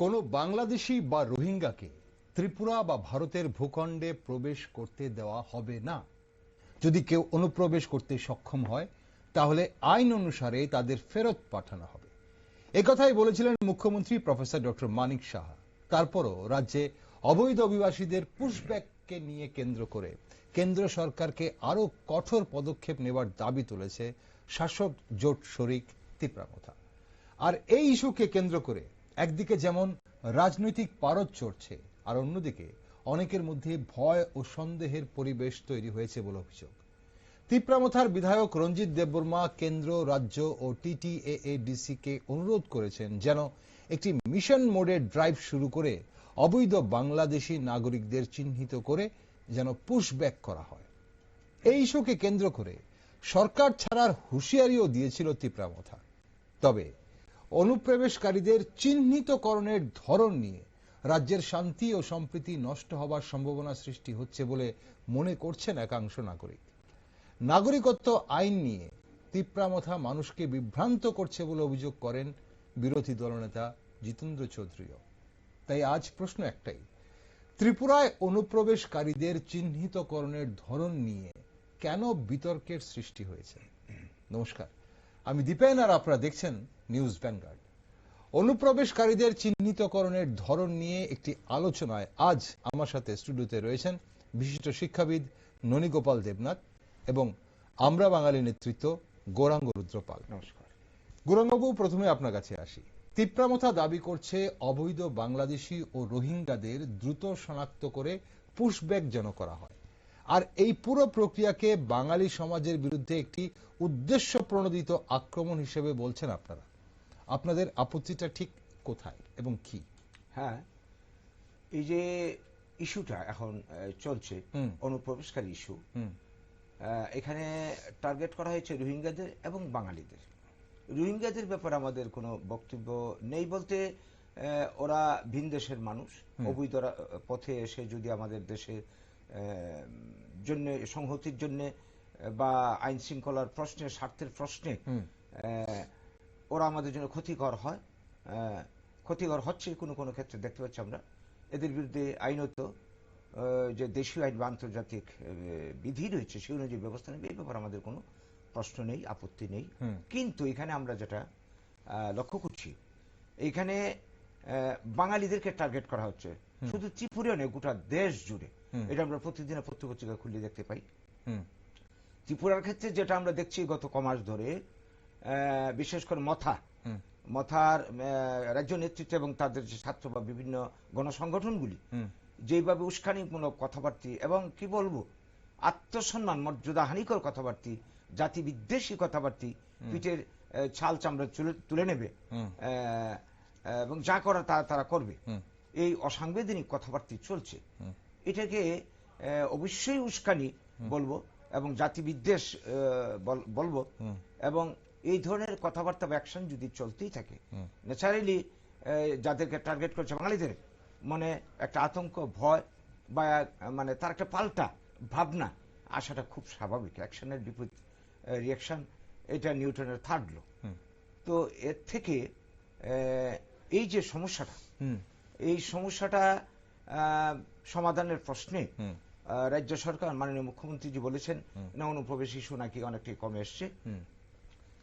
কোনো বাংলাদেশি বা রোহিঙ্গাকে ত্রিপুরা বা ভারতের ভূখণ্ডে প্রবেশ করতে দেওয়া হবে না। যদি কেউ অনুপ্রবেশ করতে সক্ষম হয় তাহলে আইন অনুসারে তাদের ফেরত পাঠানো হবে। একথাই বলেছিলেন মুখ্যমন্ত্রী প্রফেসর ডক্টর মানিক সাহা। তারপরও রাজ্যে অবৈধ অভিবাসীদের পুশব্যাককে নিয়ে কেন্দ্র করে কেন্দ্র সরকারকে আরো কঠোর পদক্ষেপ নেবার দাবি তুলেছে শাসক জোট শরিক তিপ্রামথা। আর এই ইস্যুকে কেন্দ্র করে একদিকে যেমন রাজনৈতিক পারদ চড়ছে, আর অন্যদিকে অনেকের মধ্যে ভয় ও সন্দেহের পরিবেশ তৈরি হয়েছে বলে অভিযোগ। তিপ্রামথার বিধায়ক রঞ্জিত দেববর্মা কেন্দ্র, রাজ্য ও টিটিএএডিসি কে অনুরোধ করেছেন যেন একটি মিশন মোডে ড্রাইভ শুরু করে অবৈধ বাংলাদেশি নাগরিকদের চিহ্নিত করে যেন পুশব্যাক করা হয়। এই ইস্যুকে কেন্দ্র করে সরকার ছাড়ার হুঁশিয়ারিও দিয়েছিল তিপ্রামথা। তবে অনুপ্রবেশকারীদের চিহ্নিতকরণের ধরন নিয়ে রাজ্যের শান্তি ও সম্প্রীতি নষ্ট হবার সম্ভাবনা সৃষ্টি হচ্ছে বলে মনে করছেন একাংশ নাগরিক। নাগরিকত্ব আইন নিয়ে তিপ্রামথা মানুষকে বিভ্রান্ত করছে বলে অভিযোগ করেন বিরোধী দলনেতা জিতেন্দ্র চৌধুরীও। তাই আজ প্রশ্ন একটাই, ত্রিপুরায় অনুপ্রবেশকারীদের চিহ্নিতকরণের ধরন নিয়ে কেন বিতর্কের সৃষ্টি হয়েছে? নমস্কার, আমি দীপেন আর আপনারা দেখছেন নিউজ ভ্যানগার্ড। অনুপ্রবেশকারীদের চিহ্নিতকরণের ধরন নিয়ে একটি আলোচনায় আজ আমার সাথে স্টুডিওতে রয়েছেন বিশিষ্ট শিক্ষাবিদ ননীগোপাল দেবনাথ এবং আমরা বাঙালি নেতৃত্ব গৌরাঙ্গ রুদ্রপাল। নমস্কার। গৌরাঙ্গবাবু, প্রথমে আপনার কাছে আসি। তিপ্রামথা দাবি করছে অবৈধ বাংলাদেশি ও রোহিঙ্গাদের দ্রুত শনাক্ত করে পুশব্যাক যেন করা হয়, আর এই পুরো প্রক্রিয়াকে বাঙালি সমাজের বিরুদ্ধে একটি উদ্দেশ্য প্রণোদিত আক্রমণ হিসেবে বলছেন আপনারা। আপনাদের আপত্তিটা ঠিক কোথায় এবং কি? হ্যাঁ, এই যে ইস্যুটা এখন চলছে, অনুপ্রবেশকারী ইস্যু, এখানে টার্গেট করা হয়েছে রোহিঙ্গাদের এবং বাঙালিদের। রোহিঙ্গাদের ব্যাপারে আমাদের কোনো বক্তব্য নেই বলতে, ওরা ভিন দেশের মানুষ, অবৈধ পথে এসে যদি আমাদের দেশে জন্য সংহতির জন্য বা আইন শৃঙ্খলার প্রশ্নে, স্বার্থের প্রশ্নে ওরা আমাদের জন্য ক্ষতিকর হয়, ক্ষতিকর হচ্ছে কোনো কোনো ক্ষেত্রে দেখতে পাচ্ছি আমরা। এদের বিরুদ্ধে আইনত যে দেশীয় আইন বা আন্তর্জাতিক বিধি রয়েছে সেই অনুযায়ী ব্যবস্থা নেবে, এই ব্যাপারে আমাদের কোনো প্রশ্ন নেই, আপত্তি নেই। কিন্তু এখানে আমরা যেটা লক্ষ্য করছি, এইখানে বাঙালিদেরকে টার্গেট করা হচ্ছে, শুধু ত্রিপুরা নয়, গোটা দেশ জুড়ে। এটা আমরা প্রতিদিনের পত্রিকা খুললে দেখতে পাই। ত্রিপুরার ক্ষেত্রে যেটা আমরা দেখছি গত কমাস ধরে, বিশেষ করে মথার রাজ্য নেতৃত্ব এবং তাদের যে ছাত্র বা বিভিন্ন গণসংগঠনগুলি যেভাবে উস্কানিমূলক কথাবার্তা এবং কি বলবো আত্মসম্মান মর্যাদা হানিকর কথাবার্তা, জাতি বিদ্বেষী কথাবার্তা, পিঠের ছাল চামড়া তুলে নেবে এবং যা করা তারা করবে, এই অসাংবিধানিক কথাবার্তা চলছে। এটাকে অবশ্যই উস্কানি বলবো এবং জাতি বিদ্বেষ বলবো। এবং এই ধরনের কথাবার্তা বা অ্যাকশন যদি চলতেই থাকে, ন্যাচারালি যাদেরকে টার্গেট করছে বাঙালিদের মনে একটা আতঙ্ক, ভয় বা মানে তার একটা পাল্টা ভাবনা আসাটা খুব স্বাভাবিক। অ্যাকশনের বিপরীত রিয়াকশন, এটা নিউটনের থার্ড ল। তো এর থেকে এই যে সমস্যাটা, এই সমস্যাটা সমাধানের প্রশ্নে রাজ্য সরকার, মাননীয় মুখ্যমন্ত্রীজি বলেছেন না, অনুপ্রবেশ ইস্যু নাকি অনেকটাই কমে এসছে।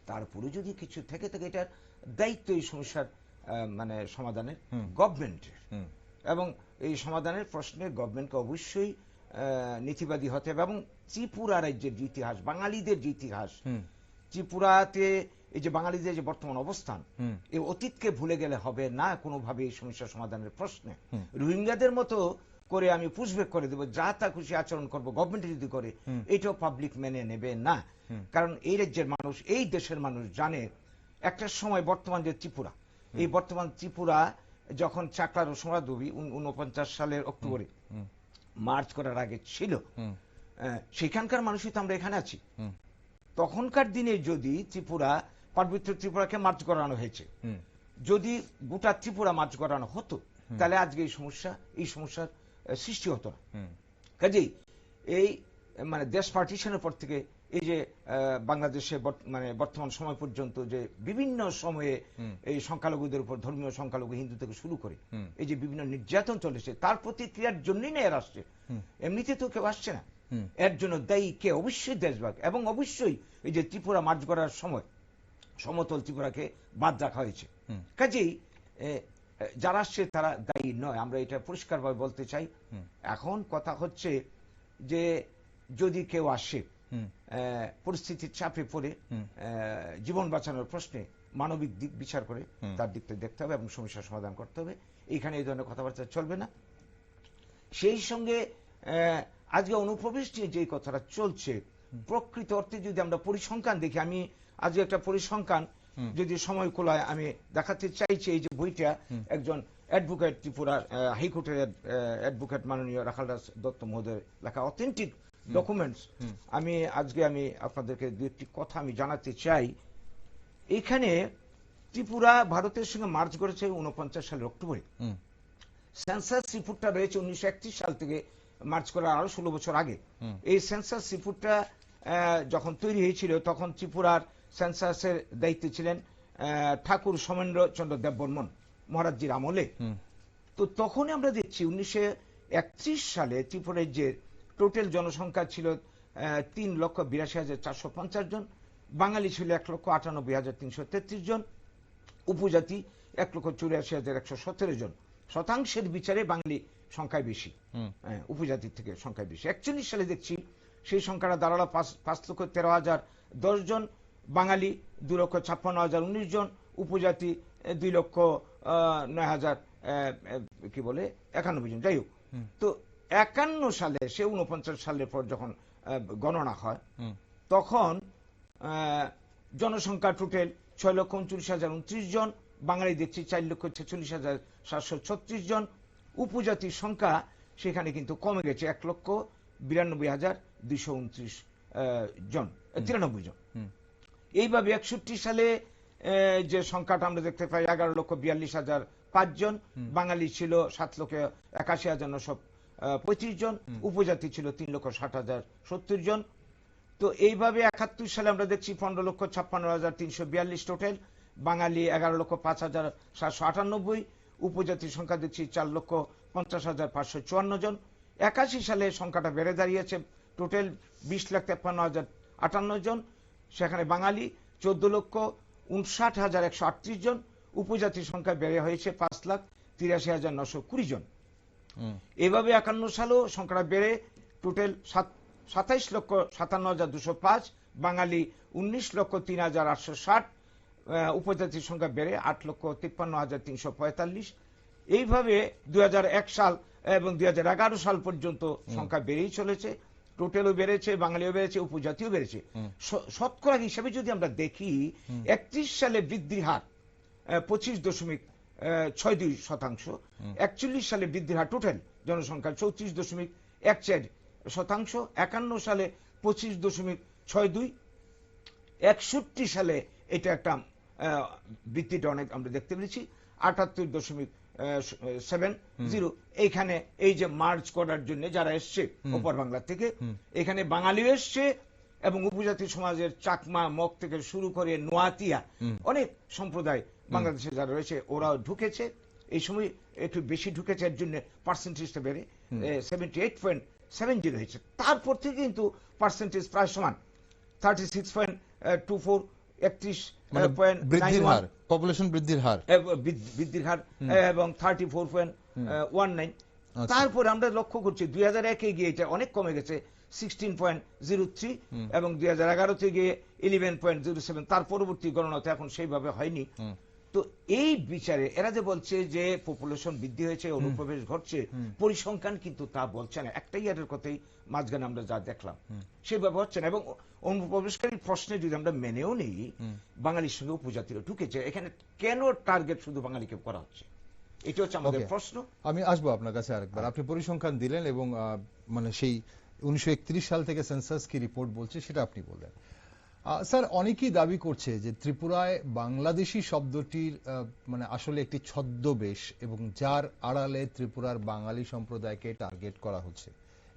তারপরে যদি কিছু থেকে থাকে, এটার দায়িত্ব এই সমস্যার মানে সমাধানের গভর্নমেন্টের, এবং এই সমাধানের প্রশ্নে গভর্নমেন্টকে অবশ্যই নীতিবাদী হতে হবে। এবং ত্রিপুরা রাজ্যের যে ইতিহাস, বাঙালিদের যে ইতিহাস, ত্রিপুরাতে এই যে বাঙালিদের যে বর্তমান অবস্থান, এই অতীতকে ভুলে গেলে হবে না কোনোভাবে এই সমস্যা সমাধানের প্রশ্নে। রোহিঙ্গাদের মতো করে আমি পুশব্যাক করে দেবো, যা তা খুশি আচরণ করবো গভর্নমেন্ট যদি করে, এটাও পাবলিক মেনে নেবে না। কারণ এই রাজ্যের মানুষ, এই দেশের মানুষ জানে একটা সময় বর্তমান যে ত্রিপুরা, এই বর্তমান ত্রিপুরা যখন চাকলার সমাধবী 49 সালের অক্টোবরে মার্চ করার আগে ছিল, সেখানকার মানুষই তো আমরা এখানে আছি। তখনকার দিনে যদি ত্রিপুরা, পার্বত্য ত্রিপুরাকে মার্চ করানো হয়েছে, যদি গোটা ত্রিপুরা মার্চ করানো হতো, তাহলে আজকে এই সমস্যার সৃষ্টি হতো না। কাজেই এই মানে দেশ পার্টিশনের পর থেকে এই যে বাংলাদেশে মানে বর্তমান সময় পর্যন্ত যে বিভিন্ন সময়ে এই সংখ্যালঘুদের উপর, ধর্মীয় সংখ্যালঘু হিন্দু থেকে শুরু করে এই যে বিভিন্ন নির্যাতন চলেছে, তার প্রতিক্রিয়ার জন্যই না এর আসছে, এমনিতে তো কেউ আসছে না। এর জন্য দায়ী কে? অবশ্যই দেশভাগ, এবং অবশ্যই এই যে ত্রিপুরা মার্চ করার সময় সমতল ত্রিপুরাকে বাদ রাখা হয়েছে। কাজেই যারা আসছে তারা দায়ী নয়, আমরা এটা পরিষ্কারভাবে বলতে চাই। এখন কথা হচ্ছে যে যদি কেউ আসে পরিস্থিতির চাপে পড়ে জীবন বাঁচানোর প্রশ্নে মানবিক দিক বিচার করে তার দিকটা দেখতে হবে এবং সমস্যার সমাধান করতে হবে। এখানে এই ধরনের কথাবার্তা চলবে না। সেই সঙ্গে আজকে অনুপ্রবেশ নিয়ে যে কথাটা চলছে, প্রকৃত অর্থে যদি আমরা পরিসংখ্যান দেখি, আমি আজকে একটা পরিসংখ্যান যদি সময় কোলায় আমি দেখাতে চাইছি। এই যে বইটা একজন অ্যাডভোকেট, ত্রিপুরার হাইকোর্টের অ্যাডভোকেট মাননীয় রাখালদাস দত্ত মহোদয়ের লেখা অথেন্টিক ডকুমেন্টস, আমি আপনাদেরকে দু একটি কথা আমি জানাতে চাই। এখানে ত্রিপুরা ভারতের সঙ্গে মার্চ করেছে 49 সালের অক্টোবরে। সেন্সাস রিপোর্টটা রয়েছে 1931 সাল থেকে, মার্চ করার আরো 16 বছর আগে। এই সেন্সাস রিপোর্টটা যখন তৈরি হয়েছিল তখন ত্রিপুরার সেন্সাসের দায়িত্বে ছিলেন ঠাকুর সোমেন্দ্র চন্দ্র দেববর্মন মহারাজজির আমলে। তো তখনই আমরা দেখছি 1931 সালে ত্রিপুরার যে টোটাল জনসংখ্যা ছিল 3,82,450 জন, বাঙালি ছিল 1,98,333 জন, উপজাতি 1,84,117 জন। শতাংশের বিচারে বাঙালি সংখ্যায় বেশি, উপজাতির থেকে সংখ্যায় বেশি। 41 সালে দেখছি সেই সংখ্যাটা দাঁড়ালো 5,13,010 জন, বাঙালি 2,56,019 জন, উপজাতি 2,09,091 জন। যাই হোক, তো 51 সালে সে 49 সালের পর যখন গণনা হয় তখন জনসংখ্যা টোটাল 6,39,029 জন, বাঙালি দেখছি 4,46,736 জন, উপজাতির সংখ্যা সেখানে কিন্তু কমে গেছে 1,92,229 জন, 93 জন। এইভাবে 61 সালে যে সংখ্যাটা আমরা দেখতে পাই 11,42,005 জন, বাঙালি ছিল 7,81,935 জন, উপজাতি ছিল 3,60,070 জন। তো এইভাবে 71 সালে আমরা দেখছি 15,56,342 টোটাল, বাঙালি 11,05,798, উপজাতির সংখ্যা দেখছি 4,50,554 জন। 81 সালে সংখ্যাটা বেড়ে দাঁড়িয়েছে টোটাল 20,53,058 জন, সেখানে বাঙালি 14,59,138 জন, উপজাতির সংখ্যা বেড়ে হয়েছে 5,83,920 জন। এভাবে 51 সালেও সংখ্যাটা বেড়ে টোটাল 27,57,205, বাঙালি 19,03,860, উপজাতির সংখ্যা বেড়ে 8,53,345। এইভাবে 2001 সাল এবং 2011 সাল পর্যন্ত সংখ্যা বেড়েই চলেছে, টোটালও বেড়েছে, বাঙালিও বেড়েছে, উপজাতিও বেড়েছে। শতকরা হিসেবে যদি আমরা দেখি 31 সালে বৃদ্ধির হার 25.62%, 41 সালে বৃদ্ধির হার টোটাল জনসংখ্যা 34.14%, 51 সালে 25.62, 61 সালে এটা একটা বৃদ্ধিটা অনেক আমরা দেখতে পেরেছি 78.70। এইখানে এই যে মার্চ করার জন্য যারা এসছে ওপর বাংলা থেকে, এখানে বাঙালিও এসছে এবং উপজাতি সমাজের চাকমা, মগ থেকে শুরু করে নোয়াতিয়া অনেক সম্প্রদায় বাংলাদেশে যারা রয়েছে ওরাও ঢুকেছে। এই সময় একটু বেশি ঢুকেছে, এর জন্য পার্সেন্টেজটা বেড়ে 78.70 হয়েছে। তারপর থেকে কিন্তু পার্সেন্টেজ প্রায় সমান 36.24, 31.91 পপুলেশন বৃদ্ধির হার এবং 34.19। তারপর আমরা লক্ষ্য করছি 2001-এ গিয়ে এটা অনেক কমে গেছে 16.03 এবং 2011-তে গিয়ে 11.07। তার পরবর্তী গণনাতে এখন সেইভাবে হয়নি। তো এই বিচারে এরা যে বলছে যে পপুলেশন বৃদ্ধি হয়েছে, অনুপ্রবেশ ঘটছে, পরিসংখ্যান কিন্তু তা বলছে না। একটা ইয়ারের কথাই মাঝখানে আমরা যা দেখলাম সেভাবে হচ্ছে না। এবং অনুপ্রবেশকারীর প্রশ্নে যদি আমরা মেনেও নেই বাঙালির সঙ্গে উপজাতিরা ঢুকেছে, এখানে কেন টার্গেট শুধু বাঙালিকে করা হচ্ছে, এটা হচ্ছে আমাদের প্রশ্ন। আমি আসবো আপনার কাছে আরেকবার। আপনি পরিসংখ্যান দিলেন এবং মানে সেই 1931 সাল থেকে সেন্সাস কি রিপোর্ট বলছে সেটা আপনি বললেন। স্যার, অনেকেই দাবি করছে যে ত্রিপুরায় বাংলাদেশি শব্দটির মানে আসলে একটি ছদ্মবেশ এবং যার আড়ালে ত্রিপুরার বাঙালি সম্প্রদায়কে টার্গেট করা হচ্ছে।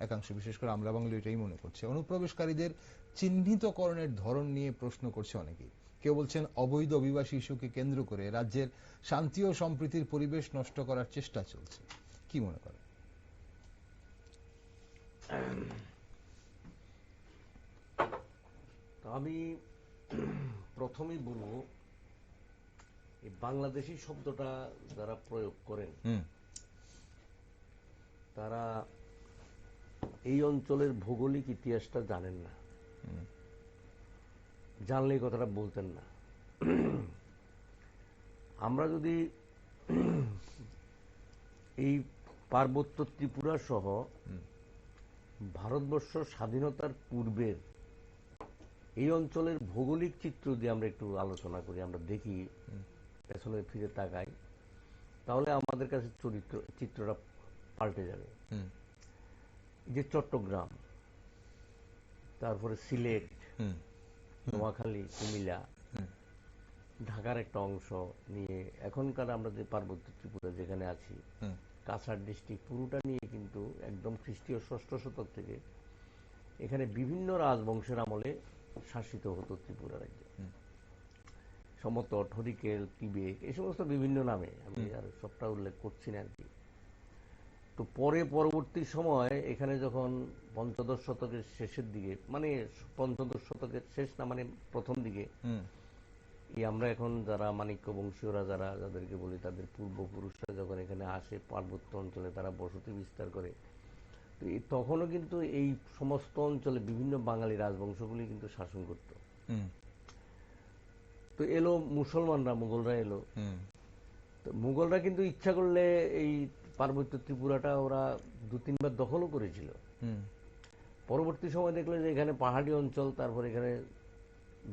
একাংশ, বিশেষ করে আমরা বাঙালি, এটাই মনে করছে। অনুপ্রবেশকারীদের চিহ্নিতকরণের ধরন নিয়ে প্রশ্ন করছে অনেকেই। কেউ বলছেন অবৈধ অভিবাসী ইস্যুকে কেন্দ্র করে রাজ্যের শান্তি ও সম্প্রীতির পরিবেশ নষ্ট করার চেষ্টা চলছে। কি মনে করেন? আমি প্রথমেই বলবো, এই বাংলাদেশি শব্দটা যারা প্রয়োগ করেন তারা এই অঞ্চলের ভৌগোলিক ইতিহাসটা জানেন না, জানলে এই কথাটা বলতেন না। আমরা যদি এই পার্বত্য ত্রিপুরা সহ ভারতবর্ষ স্বাধীনতার পূর্বের এই অঞ্চলের ভৌগোলিক চিত্র দিয়ে আমরা একটু আলোচনা করি, আমরা দেখি, পেছনে ফিরে তাকাই, তাহলে আমাদের কাছে চিত্রটা পাল্টে যাবে। যে চট্টগ্রাম, তারপরে সিলেট, নোয়াখালী, কুমিল্লা, ঢাকার একটা অংশ নিয়ে এখনকার আমরা যে পার্বত্য ত্রিপুরা যেখানে আছি, কাছাড় ডিস্ট্রিক্ট পুরোটা নিয়ে কিন্তু একদম খ্রিস্টীয় ৬ষ্ঠ শতক থেকে এখানে বিভিন্ন রাজবংশের আমলে শাসিত হতো ত্রিপুরা রাজ্য। সমতট, হরিকেল, তিবেক, এই সমস্ত বিভিন্ন নামে, আমি আর সবটা উল্লেখ করছি না আর কি। তো পরবর্তী সময় এখানে যখন পঞ্চদশ শতকের শেষের দিকে, মানে পঞ্চদশ শতকের শেষ না, মানে প্রথম দিকে, এই আমরা এখন যারা মাণিক্য বংশীয়রা যাদেরকে বলি, তাদের পূর্বপুরুষরা যখন এখানে আসে পার্বত্য অঞ্চলে, তারা বসতি বিস্তার করে, তো তখনও কিন্তু এই সমস্ত অঞ্চলে বিভিন্ন বাঙালি রাজবংশগুলি কিন্তু শাসন করত। তো এলো মুসলমানরা, মুঘলরা এলো। তো মুঘলরা কিন্তু ইচ্ছা করলে এই পার্বত্য ত্রিপুরাটা ওরা ২-৩ বার দখলও করেছিল। পরবর্তী সময় দেখলো যে এখানে পাহাড়ি অঞ্চল, তারপর এখানে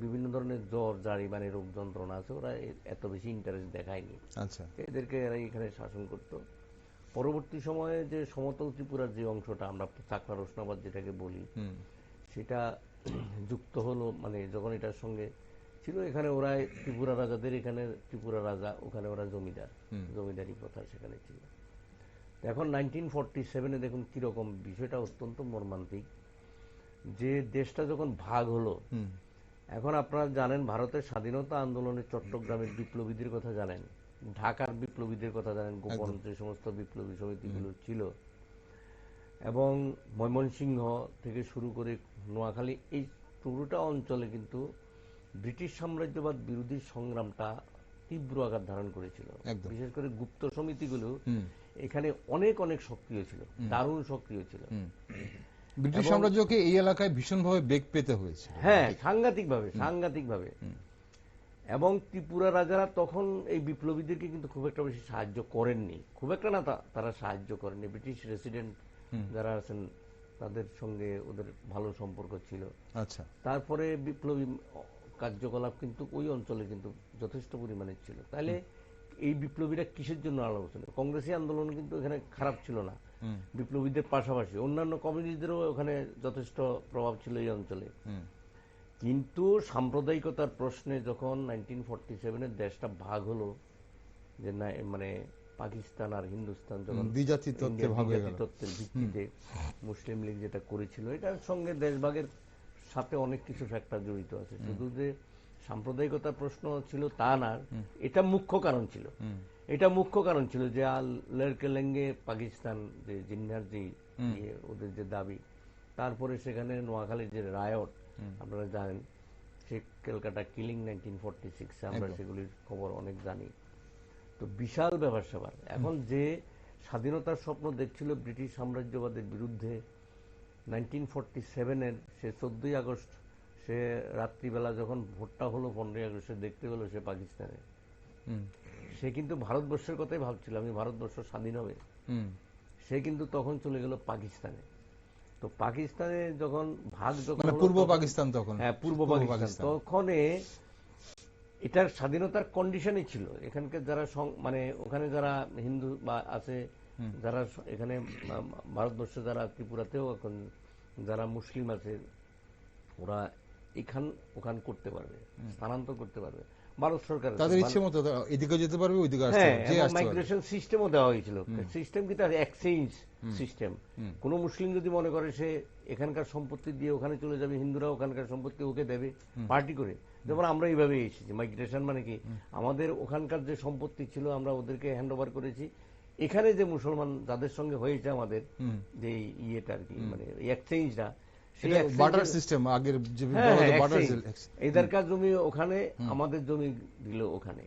বিভিন্ন ধরনের জ্বর, জারি, মানে রোগ যন্ত্রণা আছে, ওরা এত বেশি ইন্টারেস্ট দেখায়নি। আচ্ছা, এদেরকে এরা এখানে শাসন করত। পরবর্তী সময়ে যে সমতল ত্রিপুরার যে অংশটা আমরা চাকমা রোশনাবাদ যেটাকে বলি, সেটা যুক্ত হলো, মানে যখন এটার সঙ্গে ছিল, এখানে ওরা ত্রিপুরা রাজাদের, এখানে ত্রিপুরা রাজা, ওখানে ওরা জমিদার, জমিদারি প্রথা সেখানে ছিল। এখন 1947-এ দেখুন কিরকম বিষয়টা, অত্যন্ত মর্মান্তিক। যে দেশটা যখন ভাগ হলো, এখন আপনারা জানেন ভারতের স্বাধীনতা আন্দোলনে চট্টগ্রামের বিপ্লবীদের কথা জানেন, ঢাকার বিপ্লবীদের কথা জানেন, গোপন যে সমস্ত বিপ্লবী সমিতিগুলো ছিল, এবং ময়মনসিংহ থেকে শুরু করে নোয়াখালী, এই পুরোটা অঞ্চলে কিন্তু ব্রিটিশ সাম্রাজ্যবাদ বিরোধী সংগ্রামটা তীব্র আকার ধারণ করেছিল। বিশেষ করে গুপ্ত সমিতিগুলো এখানে অনেক অনেক সক্রিয় ছিল, দারুণ সক্রিয় ছিল। ব্রিটিশ সাম্রাজ্যকে এই এলাকায় ভীষণভাবে বেগ পেতে হয়েছে। হ্যাঁ, সাংঘাতিকভাবে। এবং ত্রিপুরা রাজারা তখন এই বিপ্লবীদেরকে কিন্তু খুব একটা বেশি সাহায্য করেননি, খুব একটা না, তারা সাহায্য করেননি। ব্রিটিশ রেসিডেন্ট যারা আছেন তাদের সঙ্গে ওদের ভালো সম্পর্ক ছিল। আচ্ছা, তারপরে বিপ্লবী কার্যকলাপ কিন্তু ওই অঞ্চলে কিন্তু যথেষ্ট পরিমাণে ছিল। তাহলে এই বিপ্লবীরা কিসের জন্য আলোচনা? কংগ্রেসী আন্দোলন কিন্তু এখানে খারাপ ছিল না, বিপ্লবীদের পাশাপাশি অন্যান্য কমিউনিস্টদেরও ওখানে যথেষ্ট প্রভাব ছিল এই অঞ্চলে। কিন্তু সাম্প্রদায়িকতার প্রশ্নে যখন 1947-এর দেশটা ভাগ হলো, যে না, মানে পাকিস্তান আর হিন্দুস্তান যখন দ্বিজাতি তত্ত্বের ভিত্তিতে মুসলিম লীগ যেটা করেছিল, এটার সঙ্গে দেশভাগের সাথে অনেক কিছু ফ্যাক্টর জড়িত আছে। শুধু যে সাম্প্রদায়িকতার প্রশ্ন ছিল তা না, এটা মুখ্য কারণ ছিল। যে লেরকেলেঙ্গে পাকিস্তান, যে জিন্নার যে ওদের যে দাবি, তারপরে সেখানে নোয়াখালীর যে রায়ট, আপনারা জানেন, সে ক্যালকাটা কিলিং 1946, আমরা সেগুলির খবর অনেক জানি। তো বিশাল ব্যাপার স্যাপার। এখন যে স্বাধীনতার স্বপ্ন দেখছিল ব্রিটিশ সাম্রাজ্যবাদের বিরুদ্ধে, 1947-এর সে 14ই আগস্ট, সে রাত্রিবেলা যখন ভোটটা হলো 15ই আগস্টে, দেখতে পেলো সে পাকিস্তানে, সে কিন্তু ভারতবর্ষের কথাই ভাবছিল, আমি ভারতবর্ষ স্বাধীন হবে। সে কিন্তু তখন চলে গেল পাকিস্তানে। তো পাকিস্তানে যখন ভাগ, যখন পূর্ব পাকিস্তান, তখন হ্যাঁ পূর্ব পাকিস্তান, তখন এটার স্বাধীনতার কন্ডিশনই ছিল। এখানকার যারা মানে ওখানে যারা হিন্দু বা আছে, যারা এখানে ভারতবর্ষে, যারা ত্রিপুরাতেও এখন যারা মুসলিম আছে, ওরা ওখান করতে পারবে, স্থানান্তর করতে পারবে। ভারত সরকার তাদের ইচ্ছে মতো এদিকে যেতে পারবে, ওইদিকে আসতে হ্যাঁ, পারবে, যে এবং আসতে পারবে। মাইগ্রেশন সিস্টেমও দেওয়া হয়েছিল। সিস্টেম কি তার এক্সচেঞ্জ সিস্টেম। কোন মুসলিম যদি মনে করে সে এখানকার সম্পত্তি দিয়ে ওখানে চলে যাবে, হিন্দুরা ওখানকার সম্পত্তি ওকে দেবে পার্টি করে। যেমন আমরা এইভাবে এসেছি। মাইগ্রেশন মানে কি, আমাদের ওখানকার যে সম্পত্তি ছিল আমরা ওদেরকে হ্যান্ড ওভার করেছি। এখানে যে মুসলমান যাদের সঙ্গে হয়েছে আমাদের যে ইয়েটা আর কি, মানে এক্সচেঞ্জটা, সেই বাটার সিস্টেম আগের যে বাটার এদেরকার জমি ওখানে, আমাদের জমি দিল ওখানে,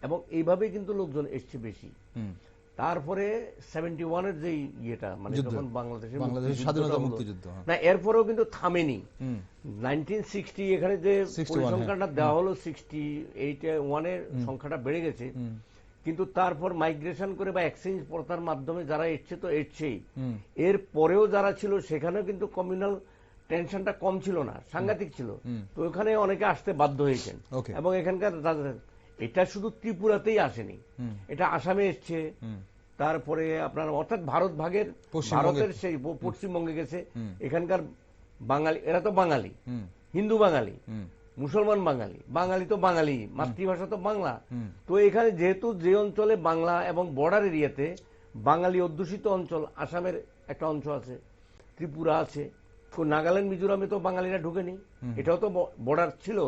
এবং এইভাবে কিন্তু লোকজন এসছে বেশি। তারপরে 71-এর যে ইয়েটা, মানে যখন বাংলাদেশের স্বাধীনতা মুক্তিযুদ্ধ, না এরপরেও কিন্তু থামেনি। 1960 এখানে যে পরিসংখ্যানটা দেওয়া হলো 68-এর সংখ্যাটা বেড়ে গেছে, কিন্তু তারপর মাইগ্রেশন করে বা এক্সচেঞ্জ প্রথার মাধ্যমে যারা এসছে তো এসছেই, এর পরেও যারা ছিল সেখানেও কিন্তু কমিউনাল টেনশনটা কম ছিল না, সাংঘাতিক ছিল। তো ওখানে অনেকে আসতে বাধ্য হয়েছেন। এবং এখানকার এটা শুধু ত্রিপুরাতেই আসেনি, এটা আসামে এসছে, তারপরে আপনার অর্থাৎ ভারত ভাগের, ভারতের সেই পশ্চিমবঙ্গে গেছে। এখানকার বাঙালি, এরা তো বাঙালি, হিন্দু বাঙালি, মুসলমান বাঙালি, বাঙালি তো বাঙালি, মাতৃভাষা তো বাংলা। তো এখানে যেহেতু যে অঞ্চলে বাংলা এবং বর্ডার এরিয়াতে বাঙালি অধ্যুষিত অঞ্চল, আসামের একটা অঞ্চল আছে, ত্রিপুরা আছে, নাগাল্যান্ড মিজোরামে তো বাঙালিরা ঢুকেনি, এটাও তো বর্ডার ছিল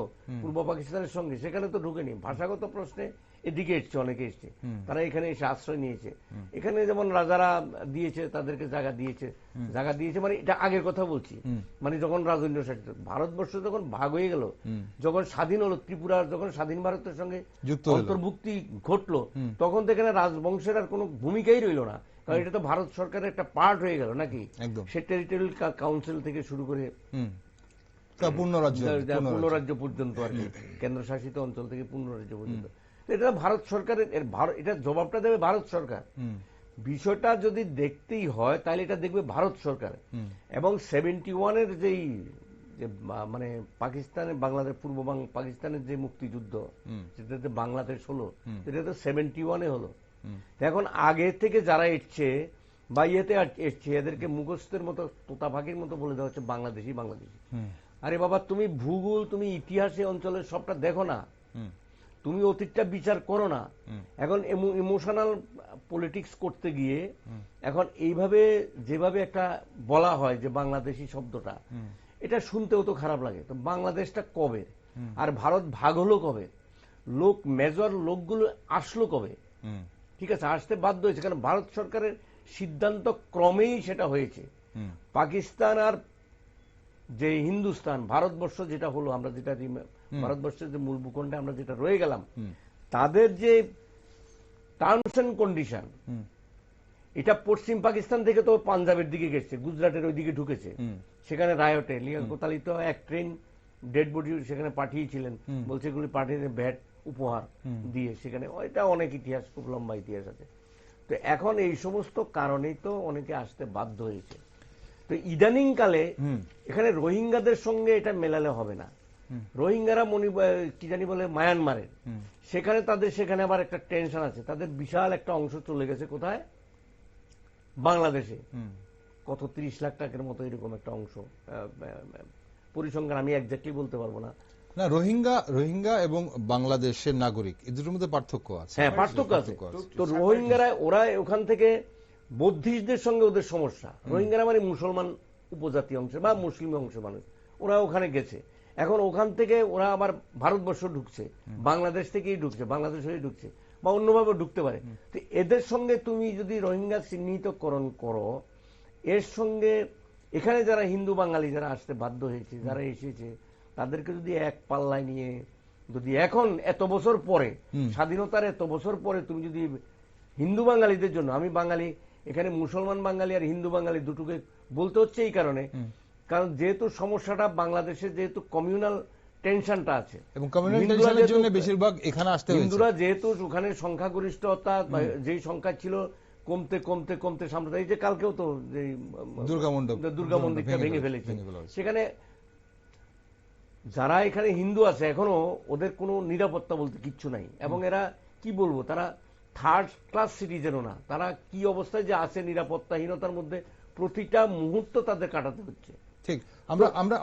পূর্ব পাকিস্তানের সঙ্গে, সেখানে তো ঢুকেনি। ভাষাগত প্রশ্নে এদিকে এসছে, অনেকে এসছে, তারা এখানে এসে আশ্রয় নিয়েছে। এখানে যেমন রাজারা দিয়েছে, তাদেরকে জায়গা দিয়েছে, মানে এটা আগের কথা বলছি, মানে যখন রাজন্য শাসিত ভারতবর্ষ যখন ভাগ হয়ে গেল, যখন স্বাধীন হলো, ত্রিপুরা যখন স্বাধীন ভারতের সঙ্গে অন্তর্ভুক্তি ঘটলো, তখন তো এখানে রাজবংশের আর কোনো ভূমিকাই রইল না, কারণ এটা তো ভারত সরকারের একটা পার্ট হয়ে গেল নাকি। সে টেরিটোরিয়াল কাউন্সিল থেকে শুরু করে পূর্ণ রাজ্য পর্যন্ত আর কি, কেন্দ্রশাসিত অঞ্চল থেকে পূর্ণ রাজ্য পর্যন্ত। এটা ভারত সরকারের, এটা জবাবটা দেবে ভারত সরকার। বিষয়টা যদি দেখতেই হয় তাহলে এটা দেখবে ভারত সরকার। এবং 71-এর যেই মানে পাকিস্তানের, বাংলাদেশ, পূর্ব পাকিস্তানের যে মুক্তিযুদ্ধ, সেটাতে বাংলাদেশ হলো, এটা তো 71-এ হলো। এখন আগে থেকে যারা এসছে বা ইয়েতে এসছে, এদেরকে মুখস্থের মতো, তোতা পাখির মতো বলে দেওয়া হচ্ছে বাংলাদেশি বাংলাদেশি। আরে বাবা, তুমি ভূগোল, তুমি ইতিহাসে অঞ্চলের সবটা দেখো না, তুমি অতীতটা বিচার করো না। এখন ইমোশনাল পলিটিক্স করতে গিয়ে এখন এইভাবে যেভাবে একটা বলা হয় যে বাংলাদেশি শব্দটা, এটা শুনতেও তো খারাপ লাগে। তো বাংলাদেশটা কবে, আর ভারত ভাগ হলো কবে, মেজর লোকগুলো আসলো কবে? ঠিক আছে, আসতে বাধ্য হয়েছে, কারণ ভারত সরকারের সিদ্ধান্ত ক্রমেই সেটা হয়েছে। পাকিস্তান আর যে হিন্দুস্তান, ভারতবর্ষ যেটা হলো, আমরা যেটা ভারতবর্ষের যে মূল ভূখণ্ডে আমরা যেটা রয়ে গেলাম, তাদের যে টার্মস এন্ড কন্ডিশন, এটা পশ্চিম পাকিস্তান থেকে তো পাঞ্জাবের দিকে গেছে, গুজরাটের ওই দিকে ঢুকেছে, সেখানে রায়টে লিয়াকত আলী তো এক ট্রেন ডেড বডি সেখানে পাঠিয়েছিলেন, বলছে এগুলি পাঠিয়ে ভ্যাট উপহার দিয়ে, সেখানে এটা অনেক ইতিহাস, খুব লম্বা ইতিহাস আছে। তো এখন এই সমস্ত কারণেই তো অনেকে আসতে বাধ্য হয়েছে। তো ইদানিং কালে এখানে রোহিঙ্গাদের সঙ্গে এটা মেলালে হবে না। রোহিঙ্গারা কি জানি বলে মায়ানমারের, সেখানে তাদের সেখানে আবার একটা টেনশন আছে, তাদের বিশাল একটা অংশ চলে গেছে কোথায়, বাংলাদেশে। কত 30 লাখ টাকার মতো এরকম একটা অংশ, পরিসংখ্যান আমি একজাক্টলি বলতে পারবো না। না, রোহিঙ্গা এবং বাংলাদেশের নাগরিক, এই দুটোর মধ্যে পার্থক্য আছে। হ্যাঁ, পার্থক্য আছে। তো রোহিঙ্গারা, ওরা ওখান থেকে বৌদ্ধিস্টদের সঙ্গে ওদের সমস্যা। রোহিঙ্গারা মানে মুসলমান উপজাতি অংশে বা মুসলিম অংশের মানুষ, ওরা ওখানে গেছে। এখন ওখান থেকে ওরা আবার ভারতবর্ষ ঢুকছে, বাংলাদেশ থেকেই ঢুকছে, বাংলাদেশ হয়ে ঢুকছে, বা অন্যভাবে ঢুকতে পারে। তো এদের সঙ্গে তুমি যদি রোহিঙ্গা চিহ্নিতকরণ করো, এর সঙ্গে এখানে যারা হিন্দু বাঙালি যারা আসতে বাধ্য হয়েছে, যারা এসেছে, তাদেরকে যদি এক পাল্লায় নিয়ে, যদি এখন এত বছর পরে, স্বাধীনতার এত বছর পরে, তুমি যদি হিন্দু বাঙালিদের জন্য, আমি বাঙালি, এখানে মুসলমান বাঙালি আর হিন্দু বাঙালি দুটোকে বলতে হচ্ছে এই কারণে, কারণ যেহেতু সমস্যাটা বাংলাদেশে, যেহেতু কমিউনাল টেনশনটা আছে, এবং কমিউনাল টেনশনের জন্য বেশিরভাগ এখানে আসতে হয়েছে। হিন্দুরা যেহেতু ওখানে সংখ্যাগরিষ্ঠতা, যেই সংখ্যা ছিল কমতে কমতে কমতে সামনে, এই যে কালকেও তো যে দুর্গা মন্দিরটা ভেঙে ফেলেছে, সেখানে যারা এখানে হিন্দু আছে এখনো ওদের কোনো নিরাপত্তা বলতে কিচ্ছু নাই। এবং এরা কি বলবো, তারা থার্ড ক্লাস সিটিজেনও না, তারা কি অবস্থায় যে আছে, নিরাপত্তাহীনতার মধ্যে প্রতিটা মুহূর্ত তাদের কাটাতে হচ্ছে। ঠিক,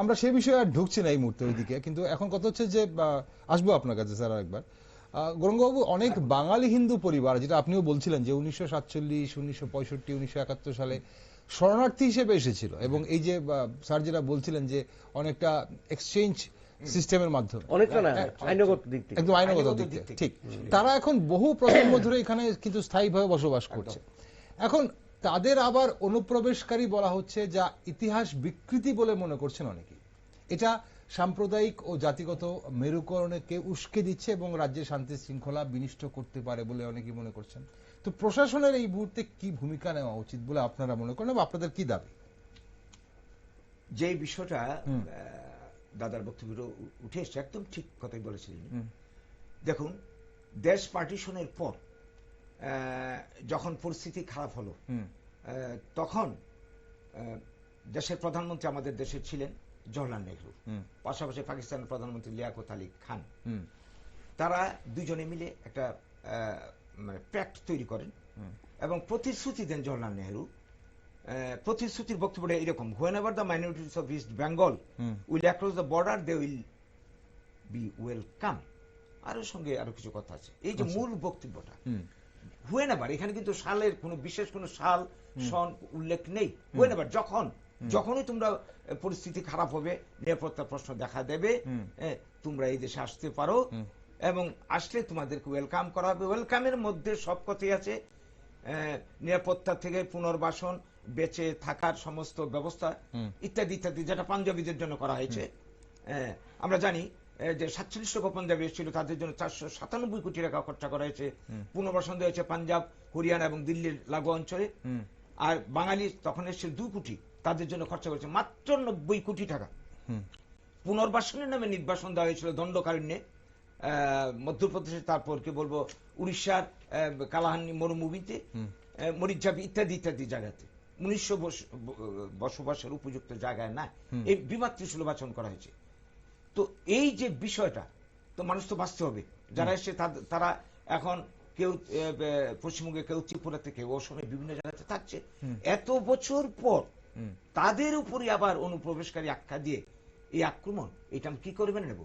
আমরা সেই বিষয়ে আর ঢুকছি না এই মুহূর্তে ওইদিকে। কিন্তু এখন কথা হচ্ছে যে, আসবো আপনার কাছে স্যার একবার, গৌরাঙ্গবাবু, অনেক বাঙালি হিন্দু পরিবার, যেটা আপনিও বলছিলেন যে 1947, 1965, 1971 সালে শরণার্থী হিসেবে এসেছিল, এবং এই যে স্যার যেটা বলছিলেন যে অনেকটা এক্সচেঞ্জ সিস্টেমের মাধ্যমে, অনেকটা না আইনগত দিক থেকে, একদম আইনগত দিক থেকে ঠিক, তারা এখন বহু প্রজন্ম ধরে এখানে কিন্তু স্থায়ীভাবে বসবাস করছে। এখন তাদের আবার অনুপ্রবেশকারী বলা হচ্ছে, যা ইতিহাস বিকৃতি বলে মনে করছেন অনেকে। এটা সাম্প্রদায়িক ও জাতিগত মেরুকরণকে উস্কে দিচ্ছে এবং রাজ্যের শান্তি শৃঙ্খলা বিনষ্ট করতে পারে বলে অনেকে মনে করছেন। তো প্রশাসনের এই মুহূর্তে কি ভূমিকা নেওয়া উচিত বলে আপনারা মনে করেন, বা আপনাদের কি দাবি? যে বিষয়টা দাদার বক্তব্য উঠে এসছে, একদম ঠিক কথাই বলেছিলেন। দেখুন, দেশ পার্টিশনের পর যখন পরিস্থিতি খারাপ হলো, তখন দেশের প্রধানমন্ত্রী আমাদের দেশের ছিলেন জওহরলাল নেহরু, পাশাপাশি পাকিস্তানের প্রধানমন্ত্রী লিয়াকত আলী খান। তারা দুজনে মিলে একটা মানে প্যাক্ট তৈরি করেন এবং প্রতিশ্রুতি দেন জওহরলাল নেহরু। প্রতিশ্রুতির বক্তব্যটা এরকম: whenever the minorities of East Bengal will cross the border, they will be welcome। আরো সঙ্গে আরো কিছু কথা আছে। এই যে মূল বক্তব্যটা, whenever, এখানে কিন্তু সালের কোনো বিশেষ কোনো সাল সন উল্লেখ নেই। whenever, যখনই তোমরা পরিস্থিতি খারাপ হবে, নিরাপত্তার প্রশ্ন দেখা দেবে, তোমরা এই দেশে আসতে পারো এবং আসলে তোমাদেরকে ওয়েলকাম করা হবে। ওয়েলকামের মধ্যে সব কথাই আছে, নিরাপত্তা থেকে পুনর্বাসন, বেঁচে থাকার সমস্ত ব্যবস্থা ইত্যাদি ইত্যাদি, যেটা পাঞ্জাবিদের জন্য করা হয়েছে। আমরা জানি যে 47 লক্ষ পাঞ্জাবি এসেছিল, তাদের জন্য 497 কোটি টাকা খরচা করা হয়েছে। পুনর্বাসন দেওয়া হয়েছে পাঞ্জাব, হরিয়ানা এবং দিল্লির লাগু অঞ্চলে। আর বাঙালি তখন এসেছিল 2 কোটি, তাদের জন্য খরচা করেছে মাত্র 90 কোটি টাকা। পুনর্বাসনের নামে নির্বাসন দেওয়া হয়েছিল দণ্ডকারণ্যে, মধ্যপ্রদেশে, তারপর কি বলবো উড়িষ্যার কালাহান্নি মরুভূমিতে, মরিচাপি ইত্যাদি ইত্যাদি জায়গাতে। 1900 বসবাসের উপযুক্ত জায়গায় না, এই বিমাতৃসুলভ আচরণ করা হয়েছে। তো এই যে বিষয়টা, তো মানুষ তো বাঁচতে হবে। যারা এসে তারা এখন কেউ পশ্চিমবঙ্গে, কেউ ত্রিপুরাতে, কেউ অসমে, বিভিন্ন জায়গাতে থাকছে। এত বছর পর তাদের উপরে আবার অনুপ্রবেশকারী আখ্যা দিয়ে এই আক্রমণ, এটা আমি কি করে মেনে নেব?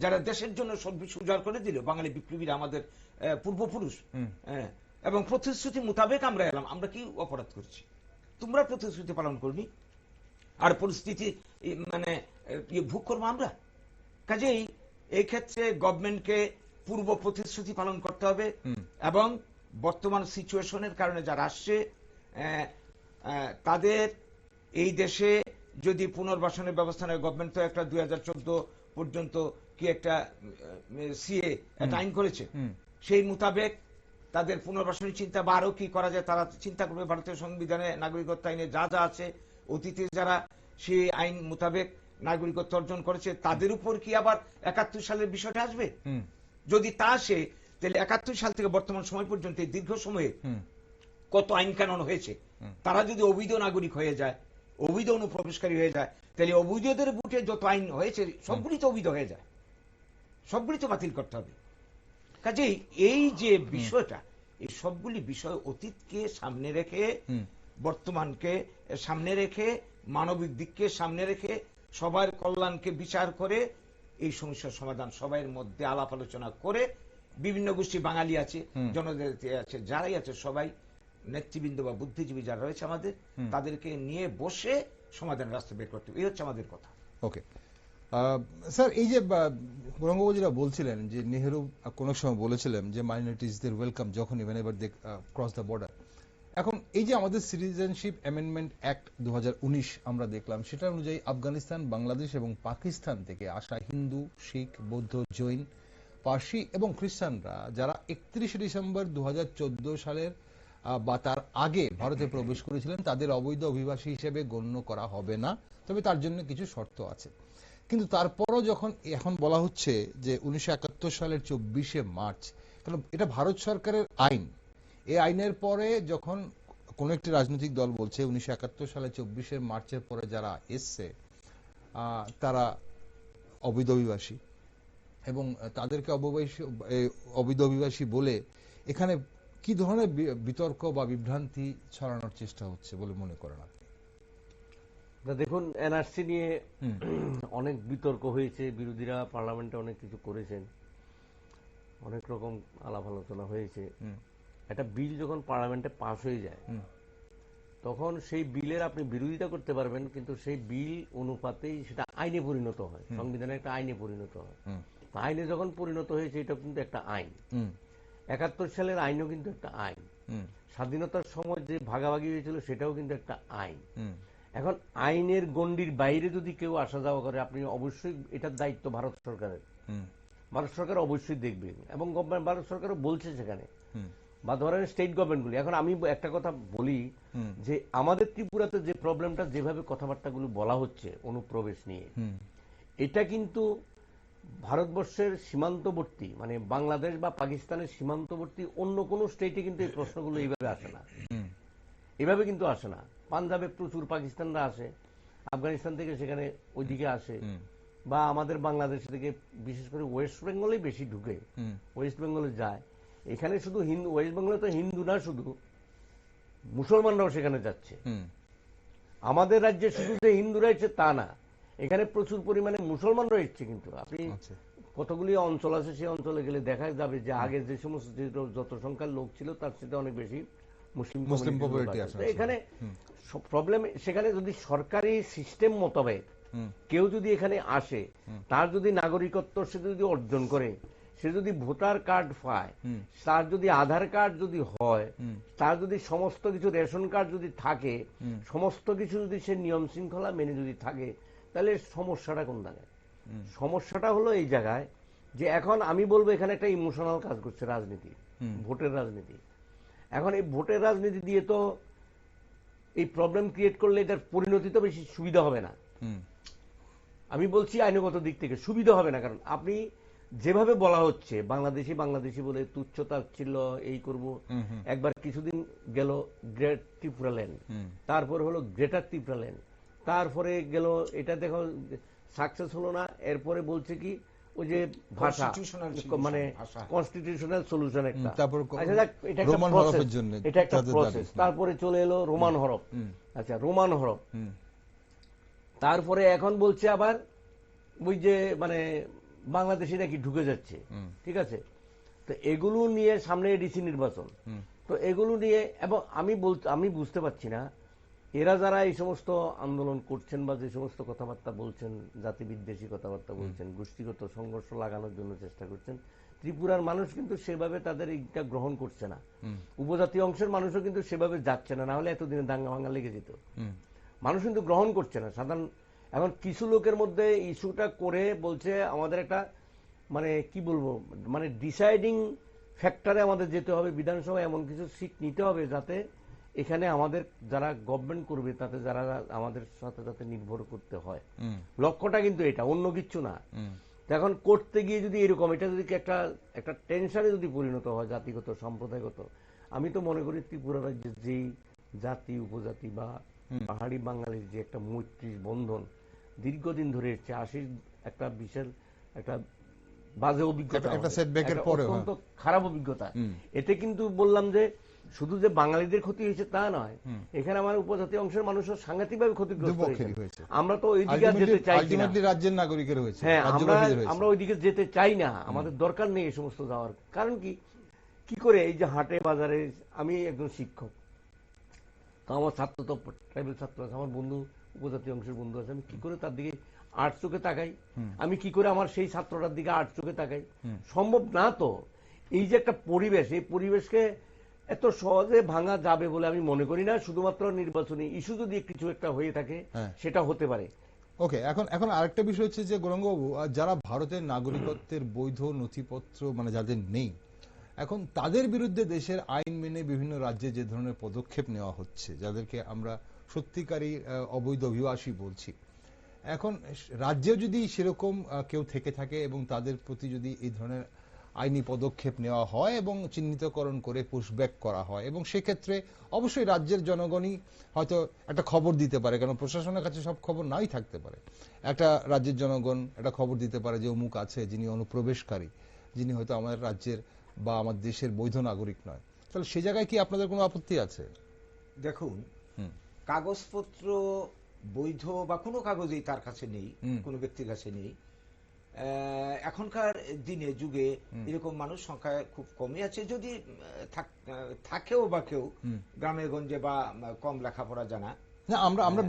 যারা দেশের জন্য সর্বস্ব উজাড় করে দিল, বাঙালি বিপ্লবীরা, আমাদের পূর্বপুরুষ, এবং প্রতিশ্রুতি মোতাবেক আমরা এলাম, আমরা কি অপরাধ করছি? তোমরা প্রতিশ্রুতি পালন করবি আর পরিস্থিতি মানে ভোগ করবো আমরা। কাজেই এই ক্ষেত্রে গভর্নমেন্টকে পূর্ব প্রতিশ্রুতি পালন করতে হবে এবং বর্তমান সিচুয়েশনের কারণে যারা আসছে তাদের এই দেশে যদি পুনর্বাসনের ব্যবস্থা নেয়, গভর্নমেন্ট তো একটা 2014 পর্যন্ত কি একটা সিএ একটা আইন করেছে, সেই মোতাবেক তাদের পুনর্বাসনের চিন্তা বা আরো কি করা যায় তারা চিন্তা করবে। ভারতীয় সংবিধানে, নাগরিকত্ব আইনে যা যা আছে, অতীতে যারা সেই আইন মোতাবেক নাগরিকত্ব অর্জন করেছে, তাদের উপর কি আবার 71 সালের বিষয়টা আসবে? যদি তা আসে, তাহলে 71 সাল থেকে বর্তমান সময় পর্যন্ত এই দীর্ঘ সময়ে কত আইন কানুন হয়েছে, তারা যদি অবৈধ নাগরিক হয়ে যায়, অবৈধ অনুপ্রবেশকারী হয়ে যায়, তাহলে অবৈধদের বুটে যত আইন হয়েছে সবগুলি তো অবৈধ হয়ে যায়, সবগুলি তো বাতিল করতে হবে। কাজেই এই যে বিষয়টা, এই সবগুলি বিষয় অতীতকে সামনে রেখে, বর্তমানকে সামনে রেখে, মানবিক দিককে সামনে রেখে, সবার কল্যাণকে বিচার করে এই সমস্যার সমাধান সবার মধ্যে আলাপ আলোচনা করে, বিভিন্ন গোষ্ঠী, বাঙালি আছে, জনজাতি আছে, যারাই আছে, সবাই নেতৃবৃন্দ বা বুদ্ধিজীবী যারা রয়েছে আমাদের, তাদেরকে নিয়ে বসে সমাধানের রাস্তা বের করতে হবে। এই হচ্ছে আমাদের কথা। ওকে স্যার, এই যে গৌরাঙ্গবাবু যেটা বলছিলেন যে নেহেরু কোন সময় বলেছিলেন যে মাইনরিটিসদের ওয়েলকাম যখন even they cross the border. এখন এই যে আমাদের সিটিজেনশিপ অ্যামেন্ডমেন্ট অ্যাক্ট 2019 আমরা দেখলাম, সেটা অনুযায়ী আফগানিস্তান, বাংলাদেশ এবং পাকিস্তান থেকে আসা হিন্দু, শিখ, বৌদ্ধ, জৈন, পার্সি এবং খ্রিস্টানরা যারা 31 ডিসেম্বর 2014 সালের বা তার আগে ভারতে প্রবেশ করেছিলেন, তাদের অবৈধ অভিবাসী হিসেবে গণ্য করা হবে না, তবে তার জন্য কিছু শর্ত আছে। কিন্তু তারপরও যখন এখন বলা হচ্ছে যে 1971 সালের 24শে মার্চ, কারণ এটা ভারত সরকারের আইন, এই আইনের পরে যখন কোন একটি রাজনৈতিক দল বলছে 1971 সালে 24শে মার্চের পরে যারা এসছে তারা অবৈধ অভিবাসী, এবং তাদেরকে অবৈধ অভিবাসী বলে এখানে কি ধরনের বিতর্ক বা বিভ্রান্তি ছড়ানোর চেষ্টা হচ্ছে বলে মনে করেন আপনি? দেখুন, এনআরসি নিয়ে অনেক বিতর্ক হয়েছে, বিরোধীরা পার্লামেন্টে অনেক কিছু করেছেন। অনেক রকম আলাপ আলোচনা হয়েছে। একটা বিল যখন পার্লামেন্টে পাস হয়ে যায় তখন সেই বিলের আপনি বিরোধিতা করতে পারবেন, কিন্তু সেই বিল অনুপাতেই সেটা আইনে পরিণত হয়, সংবিধানে একটা আইনে পরিণত হয়। আইনে যখন পরিণত হয়েছে এটা কিন্তু একটা আইন। ৭১ সালের আইনও কিন্তু একটা আইন। স্বাধীনতার সময় যে ভাগাভাগি হয়েছিল সেটাও কিন্তু একটা আইন। এখন আইনের গণ্ডির বাইরে যদি কেউ আসা যাওয়া করে, আপনি অবশ্যই এটার দায়িত্ব ভারত সরকারের। ভারত সরকার অবশ্যই দেখবেন, এবং ভারত সরকারও বলছে সেখানে, বা ধরেন স্টেট গভর্নমেন্টগুলি। এখন আমি একটা কথা বলি যে আমাদের ত্রিপুরাতে যে প্রবলেমটা, যেভাবে কথাবার্তাগুলো বলা হচ্ছে অনুপ্রবেশ নিয়ে, এটা কিন্তু ভারতবর্ষের সীমান্তবর্তী, মানে বাংলাদেশ বা পাকিস্তানের সীমান্তবর্তী অন্য কোনো স্টেটে কিন্তু এই প্রশ্নগুলো এইভাবে আসে না। এভাবে কিন্তু আসে না। পাঞ্জাবে প্রচুর পাকিস্তানরা আসে, আফগানিস্তান থেকে সেখানে ওইদিকে আসে, বা আমাদের বাংলাদেশ থেকে বিশেষ করে ওয়েস্ট বেঙ্গলেই বেশি ঢুকে, ওয়েস্ট বেঙ্গলে যায়। এখানে শুধু হিন্দু, ওয়েস্ট বেঙ্গলে তো হিন্দু না, শুধু মুসলমানরাও সেখানে যাচ্ছে। আমাদের রাজ্যে শুধু যে হিন্দুরা এসছে তা না, এখানে প্রচুর পরিমাণে মুসলমানরা এসছে। কিন্তু আপনি কতগুলি অঞ্চল আছে, সেই অঞ্চলে গেলে দেখা যাবে যে আগে যে সমস্ত যত সংখ্যার লোক ছিল তার সাথে অনেক বেশি মুসলিম কমিউনিটি আছে। এখানে প্রবলেম, সেখানে যদি সরকারি সিস্টেম মোতাবেক কেউ যদি এখানে আসে, তার যদি নাগরিকত্ব সে যদি অর্জন করে, সে যদি ভোটার কার্ড পায়, তার যদি আধার কার্ড যদি হয়, তার যদি সমস্ত কিছু রেশন কার্ড যদি থাকে, সমস্ত কিছু যদি সে নিয়ম শৃঙ্খলা মেনে যদি থাকে, তাহলে সমস্যাটা কোন দাঁড়ায়? সমস্যাটা হলো এই জায়গায় যে এখন আমি বলবো এখানে একটা ইমোশনাল কাজ করছে রাজনীতি, ভোটের রাজনীতি। এখন এই ভোটের রাজনীতি দিয়ে তো এই প্রবলেম ক্রিয়েট করলে এটার পরিণতি তো বেশি সুবিধা হবে না। আমি বলছি আইনগত দিক থেকে সুবিধা হবে না, কারণ আপনি যেভাবে বলা হচ্ছে বাংলাদেশি বলে তুচ্ছ-তাচ্ছিল্য এই করব। একবার কিছুদিন গেল গ্রেট ত্রিপুরা ল্যান্ড, তারপর হলো গ্রেটার ত্রিপুরা ল্যান্ড, তারপরে গেল এটা দেখো সাকসেস হলো না, এরপরে বলছে কি ওই যে ভাষা, মানে কনস্টিটিউশনাল সলিউশন একটা, এটা একটা প্রসেস। তারপরে চলে এলো রোমান হরফ, আচ্ছা রোমান হরফ, তারপরে এখন বলছে আবার ওই যে মানে বাংলাদেশি নাকি ঢুকে যাচ্ছে। ঠিক আছে, তো এগুলো নিয়ে সামনে ডিসি নির্বাচন, তো এগুলো নিয়ে, এবং আমি বুঝতে পারছি না এরা যারা এই সমস্ত আন্দোলন করছেন বা যে সমস্ত কথাবার্তা বলছেন, জাতি বিদ্বেষী কথাবার্তা বলছেন, গোষ্ঠীগত সংঘর্ষ লাগানোর জন্য চেষ্টা করছেন, ত্রিপুরার মানুষ কিন্তু সেভাবে তাদের এইটা গ্রহণ করছে না। উপজাতীয় অংশের মানুষও কিন্তু সেভাবে যাচ্ছে না, না হলে এতদিনে দাঙ্গা ভাঙ্গা লেগে যেত। মানুষ কিন্তু গ্রহণ করছে না সাধারণ। এখন কিছু লোকের মধ্যে ইস্যুটা করে বলছে আমাদের একটা, মানে কি বলবো, মানে ডিসাইডিং ফ্যাক্টরে আমাদের যেতে হবে, বিধানসভায় এমন কিছু সিট নিতে হবে যাতে এখানে আমাদের যারা গভর্নমেন্ট করবে তাতে যারা আমাদের সাথে যাতে নির্ভর করতে হয়। লক্ষ্যটা কিন্তু এটা, অন্য কিছু না। এখন করতে গিয়ে যদি এরকম, এটা যদি একটা টেনশনে যদি পরিণত হয় জাতিগত সম্প্রদায়গত, আমি তো মনে করি ত্রিপুরা রাজ্যের যেই জাতি উপজাতি বা পাহাড়ি বাঙালির যে একটা মৈত্রীর বন্ধন দীর্ঘদিন ধরে এসছে, ৮০ একটা বিশাল একটা বাজে অভিজ্ঞতা, অত্যন্ত খারাপ অভিজ্ঞতা। এতে কিন্তু বললাম যে শুধু যে বাঙালিদের ক্ষতি হয়েছে তা নয়, এখানে আমার উপজাতি অংশের মানুষও সাংঘাতিকভাবে ক্ষতিগ্রস্ত হয়েছে। আমরা তো ওই দিকে যেতে চাইছি না, রাজ্যের নাগরিকের হয়েছে। হ্যাঁ, আমরা ওই দিকে যেতে চাই না, আমাদের দরকার নেই এই সমস্ত যাওয়ার। কারণ কি করে এই যে হাটে বাজারে, আমি একজন শিক্ষক, তো আমার ছাত্র তো ট্রাইবেল ছাত্র আছে, আমার বন্ধু উপজাতি অংশের বন্ধু আছে, আমি কি করে তার দিকে আট চোখে তাকাই? আমি কি করে আমার সেই ছাত্রটার দিকে আট চোখে তাকাই? সম্ভব না তো। এই যে একটা পরিবেশ, এই পরিবেশকে এত সহজে ভাঙা যাবে বলে আমি মনে করি না। শুধুমাত্র নির্বাচনী ইস্যু যদি কিছু একটা হয়ে থাকে সেটা হতে পারে। ওকে, এখন আরেকটা বিষয় হচ্ছে যে গৌরাঙ্গবাবু, যারা ভারতের নাগরিকত্বের বৈধ নথিপত্র মানে যাদের নেই, এখন তাদের বিরুদ্ধে দেশের আইন মেনে বিভিন্ন রাজ্যে যে ধরনের পদক্ষেপ নেওয়া হচ্ছে, যাদেরকে আমরা সত্যিকারী অবৈধ অভিবাসী বলছি, এখন রাজ্যে যদি সেরকম কেউ থেকে থাকে এবং তাদের প্রতি যদি এই ধরনের আইনি পদক্ষেপ নেওয়া হয় এবং চিহ্নিতকরণ করে পুশব্যাক করা হয়, এবং সেক্ষেত্রে অবশ্যই রাজ্যের জনগণই হয়তো একটা খবর দিতে পারে, কারণ প্রশাসনের কাছে সব খবর নাই থাকতে পারে। একটা রাজ্যের জনগণ একটা খবর দিতে পারে যে অমুক আছে যিনি অনুপ্রবেশকারী, যিনি হয়তো আমাদের রাজ্যের বা আমার দেশের বৈধ নাগরিক নয়। তাহলে সে জায়গায় কি আপনাদের কোনো আপত্তি আছে? দেখুন, কাগজপত্র বৈধ বা কোনো কাগজই তার কাছে নেই, কোনো ব্যক্তির কাছে নেই, এখনকার দিনে যুগে এরকম মানুষ সংখ্যা খুব কমই আছে, যদি থাকেও বা কেউ গ্রামে গঞ্জে বা কম লেখাপড়া জানা। না, আমরা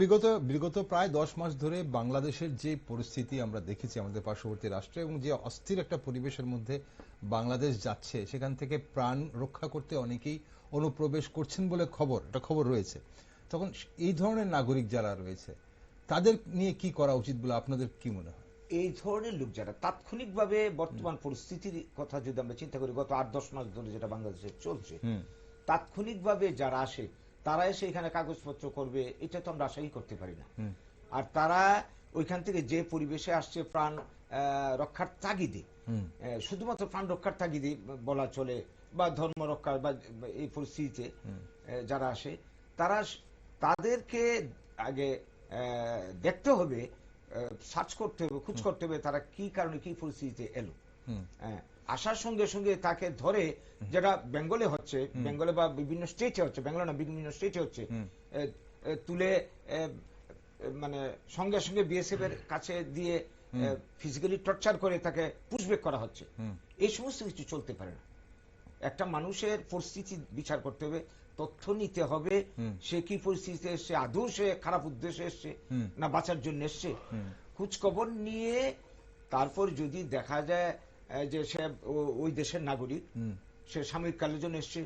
বিগত প্রায় 10 মাস ধরে বাংলাদেশের যে পরিস্থিতি আমরা দেখেছি আমাদের পার্শ্ববর্তী রাষ্ট্রে, এবং যে অস্থির একটা পরিবেশের মধ্যে বাংলাদেশ যাচ্ছে, সেখান থেকে প্রাণ রক্ষা করতে অনেকেই অনুপ্রবেশ করছেন বলে একটা খবর রয়েছে। তখন এই ধরনের নাগরিক যারা রয়েছে তাদের নিয়ে কি করা উচিত বলে আপনাদের কি মনে হয়? এই ধরনের লোক যারা তাৎক্ষণিকভাবে বর্তমান পরিস্থিতির কথা যদি আমরা চিন্তা করি, গত 8-10 মাস ধরে যেটা বাংলাদেশে চলছে, তাৎক্ষণিকভাবে যারা আসে তারা এসে এখানে কাগজপত্র করবে, এটা তো আমরা আশাই করতে পারি না। আর তারা ওইখান থেকে যে পরিবেশে আসছে প্রাণ রক্ষার তাগিদে, শুধুমাত্র প্রাণ রক্ষার তাগিদে বলা চলে, বা ধর্ম রক্ষার, বা এই পরিস্থিতিতে যারা আসে তাদেরকে আগে দেখতে হবে, সার্চ করতে হবে, খোঁজ করতে হবে তারা কি কারণে কি পরিস্থিতিতে এলো। আসার সঙ্গে সঙ্গে তাকে ধরে, যেটা বেঙ্গলে হচ্ছে, বেঙ্গলে বা বিভিন্ন স্টেটে হচ্ছে, বেঙ্গলে না বিভিন্ন স্টেটে হচ্ছে, তুলে মানে সঙ্গে সঙ্গে বিএসএফ এর কাছে দিয়ে ফিজিক্যালি টর্চার করে তাকে পুশব্যাক করা হচ্ছে। এই সমস্ত কিছু চলতে পারে না। একটা মানুষের পরিস্থিতি বিচার করতে হবে, তথ্য নিতে হবে, সে কি পরিস্থিতিতে এসছে, আদৌ সে খারাপ উদ্দেশ্যে এসছে না বাঁচার জন্য এসছে। খোঁজ খবর নিয়ে তারপর যদি দেখা যায় যে সে ওই দেশের নাগরিক, সে সাময়িক কালের জন্য এসছে,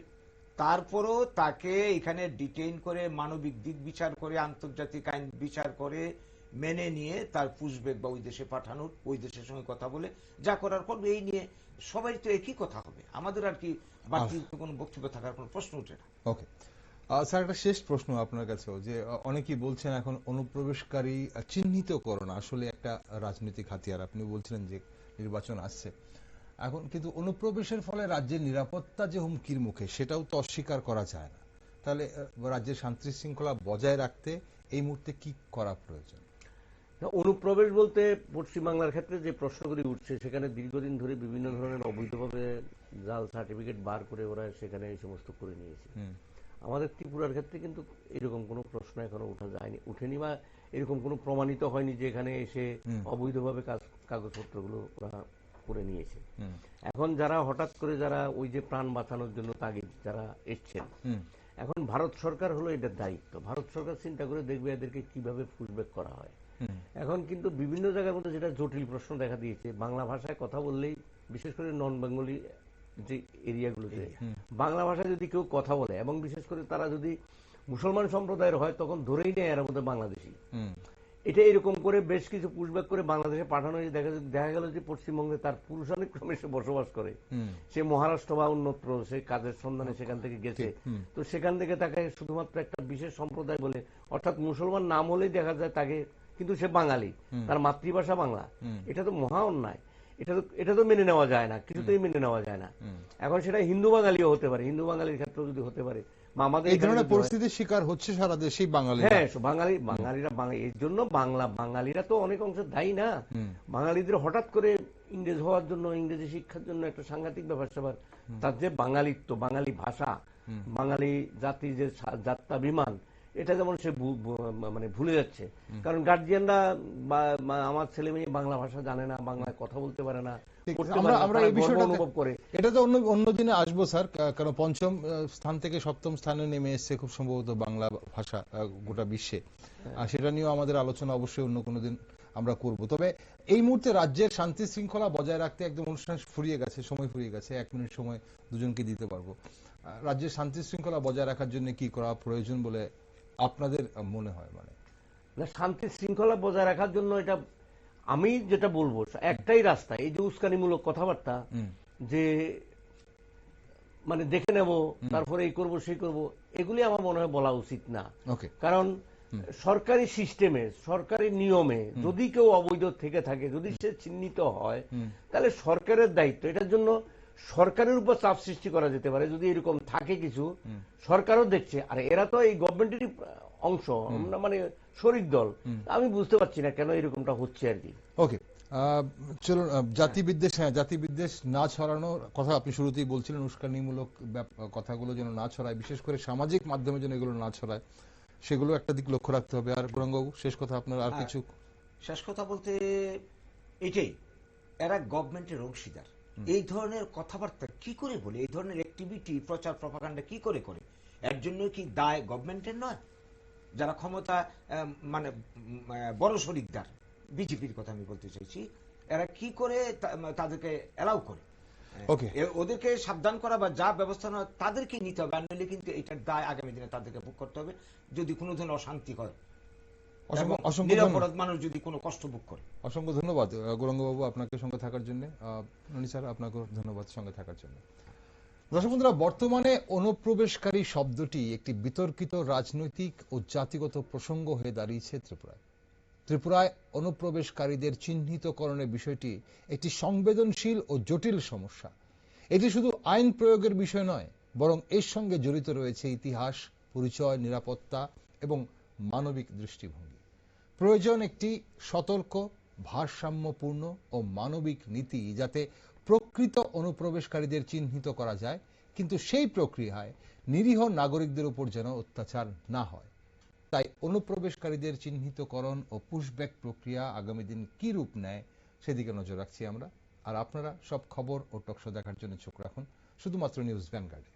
তারপরও তাকে এখানে ডিটেইন করে মানবিক দিক বিচার করে, আন্তর্জাতিক আইন বিচার করে মেনে নিয়ে তার পুশব্যাক বা ওই দেশে পাঠানোর, ওই দেশের সঙ্গে কথা বলে যা করার করবে। এই নিয়ে সবাই তো একই কথা হবে, আমাদের আর কি বাড়তি কোনো বক্তব্য থাকার কোনো প্রশ্ন ওঠে না। ওকে স্যার, একটা শেষ প্রশ্ন আপনার কাছেও, যে অনেকেই বলছেন এখন অনুপ্রবেশকারী চিহ্নিতকরণ আসলে একটা রাজনৈতিক হাতিয়ার। আপনি বলছিলেন যে নির্বাচন আসছে এখন, কিন্তু অনুপ্রবেশের ফলে রাজ্যের নিরাপত্তা যে হুমকির মুখে, সেটাও তো অস্বীকার করা যায় না। তাহলে রাজ্যের শান্তি শৃঙ্খলা বজায় রাখতে এই মুহূর্তে কি করা প্রয়োজন? অনুপ্রবেশ বলতে পশ্চিমবাংলার ক্ষেত্রে যে প্রশ্নগুলি উঠছে, সেখানে দীর্ঘদিন ধরে বিভিন্ন ধরনের অবৈধভাবে জাল সার্টিফিকেট বার করে ওরা সেখানে এই সমস্ত করে নিয়েছে। আমাদের ত্রিপুরার ক্ষেত্রে কিন্তু এরকম কোনো প্রশ্ন এখনো উঠেনি, বা এরকম কোনো প্রমাণিত হয়নি যে এখানে এসে অবৈধভাবে কাগজপত্রগুলো ওরা করে নিয়েছে। এখন যারা হঠাৎ করে যারা ওই যে প্রাণ বাঁচানোর জন্য তাগিদ যারা এসছেন, এখন ভারত সরকার হলো এটার দায়িত্ব। ভারত সরকার চিন্তা করে দেখবে এদেরকে কিভাবে পুশব্যাক করা হয়। এখন কিন্তু বিভিন্ন জায়গার মধ্যে যেটা জটিল প্রশ্ন দেখা দিয়েছে, বাংলা ভাষায় কথা বললেই, বিশেষ করে নন বেঙ্গলি যে এরিয়াগুলোতে বাংলা ভাষায় যদি কেউ কথা বলে, এবং বিশেষ করে তারা যদি মুসলমান সম্প্রদায়ের হয়, তখন ধরেই নেয় এর মধ্যে বাংলাদেশি। এটা এরকম করে বেশ কিছু পুশব্যাক করে বাংলাদেশে পাঠানো হয়েছে। দেখা গেল যে পশ্চিমবঙ্গে তার পুরুষানুক্রমে সে বসবাস করে, সে মহারাষ্ট্র বা অন্যত্র সে কাজের সন্ধানে সেখান থেকে গেছে, তো সেখান থেকে তাকে শুধুমাত্র একটা বিশেষ সম্প্রদায় বলে, অর্থাৎ মুসলমান নাম হলেই দেখা যায় তাকে, কিন্তু সে বাঙালি, তার মাতৃভাষা বাংলা। এটা তো মহা অন্যায়, এটা তো মেনে নেওয়া যায় না, কিছুতেই মেনে নেওয়া যায় না। এখন সেটা হিন্দু বাঙালিও হতে পারে, হিন্দু বাঙালির ক্ষেত্রেও যদি হতে পারে, এই ধরনের পরিস্থিতির শিকার হচ্ছে সারা দেশেই বাঙালি। হ্যাঁ, বাঙালিরা এর জন্য বাঙালিরা তো অনেক অংশে দায়ী না। বাঙালিদের হঠাৎ করে ইংরেজ হওয়ার জন্য, ইংরেজি শিক্ষার জন্য একটা সাংঘাতিক ব্যাপার স্যাপার, তার যে বাঙালিত্ব, বাঙালি ভাষা, বাঙালি জাতির যে যাত্রাভিমান, এটা যেমন সে মানে ভুলে যাচ্ছে। কারণ গার্জিয়ানরা বা আমার ছেলে মেয়ে বাংলা ভাষা জানে না, বাংলায় কথা বলতে পারে না, আমরা এই বিষয়টা অনুভব করে। এটা তো অন্য দিনে আসবো স্যার, কারণ ৫ম স্থান থেকে ৭ম স্থানে নেমে এসছে খুব সম্ভবত বাংলা ভাষা গোটা বিশ্বে। আর সেটা নিয়েও আমাদের আলোচনা অবশ্যই অন্য কোনো দিন আমরা করব। তবে এই মুহূর্তে রাজ্যের শান্তি শৃঙ্খলা বজায় রাখতে একদম অনুষ্ঠান ফুরিয়ে গেছে, সময় ফুরিয়ে গেছে, 1 মিনিট সময় দুজনকে দিতে পারবো। রাজ্যের শান্তি শৃঙ্খলা বজায় রাখার জন্য কি করা প্রয়োজন বলে আপনাদের মনে হয়? মানে শান্তি শৃঙ্খলা বজায় রাখার জন্য এটা আমি যেটা বলবো, একটাই রাস্তা, এই যে উস্কানিমূলক কথাবার্তা, যে মানে দেখে নেব, তারপরে এই করব সেই করব, এগুলি আমার মনে হয় বলা উচিত না। কারণ সরকারি সিস্টেমে, সরকারি নিয়মে যদি কেউ অবৈধ থেকে থাকে, যদি সে চিহ্নিত হয়, তাহলে সরকারের দায়িত্ব, এটার জন্য সরকারের উপর চাপ সৃষ্টি করা যেতে পারে। যদি এরকম থাকে কিছু, সরকারও দেখছে, আর এরা তো এই গভর্নমেন্টেরই অংশ, মানে শরিক দল, আমি বুঝতে পারছি না কেন এরকমটা হচ্ছে আর কি। ওকে, চলুন, জাতিবিদ্বেষ না ছড়ানোর কথা আপনি শুরুতেই বলছিলেন, উস্কানিমূলক কথাগুলো যেন না ছড়ায়, বিশেষ করে সামাজিক মাধ্যমে যেন এগুলো না ছড়ায়, সেগুলো একটা দিক লক্ষ্য রাখতে হবে। আর গৌরাঙ্গবাবু, শেষ কথা আপনার আর কিছু? শেষ কথা বলতে এটাই এরা গভর্নমেন্টের অংশীদার। এই ধরনের কথাবার্তা কি করে বলে, এই ধরনের অ্যাক্টিভিটি প্রচার প্রপাগান্ডা কি করে করে? এর জন্য কি দায় গভর্নমেন্টের নয়? যারা ক্ষমতা মানে বড় শরিকদার, বিজেপির কথা আমি বলতে চাইছি, এরা কি করে তাদেরকে এলাও করে? ওদেরকে সাবধান করা বা যা ব্যবস্থা নেওয়া তাদেরকে নিতে হবে, আর নইলে কিন্তু এটার দায় আগামী দিনে তাদেরকে ভোগ করতে হবে যদি কোনো ধরনের অশান্তি হয়, নিরপরাধ মানুষ যদি কোনো কষ্ট ভোগ করে। অসংখ্য ধন্যবাদ গৌরাঙ্গ বাবু আপনাকে সঙ্গে থাকার জন্য। ননী স্যার, আপনাকে ধন্যবাদ সঙ্গে থাকার জন্য। দর্শক বন্ধুরা, বর্তমানে অনুপ্রবেশকারী শব্দটি একটি বিতর্কিত রাজনৈতিক ও জাতিগত প্রসঙ্গ হয়ে দাঁড়িয়েছে ত্রিপুরায়। ত্রিপুরায় অনুপ্রবেশকারীদের চিহ্নিতকরণের বিষয়টি একটি সংবেদনশীল ও জটিল সমস্যা। এটি শুধু আইন প্রয়োগের বিষয় নয়, বরং এর সঙ্গে জড়িত রয়েছে ইতিহাস, পরিচয়, নিরাপত্তা এবং মানবিক দৃষ্টিভঙ্গি। প্রয়োজন একটি সতর্ক, ভারসাম্যপূর্ণ ও মানবিক নীতি, যাতে প্রকৃত অনুপ্রবেশকারীদের চিহ্নিত করা যায়, কিন্তু সেই প্রক্রিয়ায় নিরীহ নাগরিকদের উপর যেন অত্যাচার না হয়। তাই অনুপ্রবেশকারীদের চিহ্নিতকরণ ও পুশব্যাক প্রক্রিয়া আগামী দিন কি রূপ নেয় সেদিকে নজর রাখছি আমরা। আর আপনারা সব খবর ও টকশো দেখার জন্য চোখ রাখুন শুধুমাত্র নিউজ ভ্যানগার্ডে।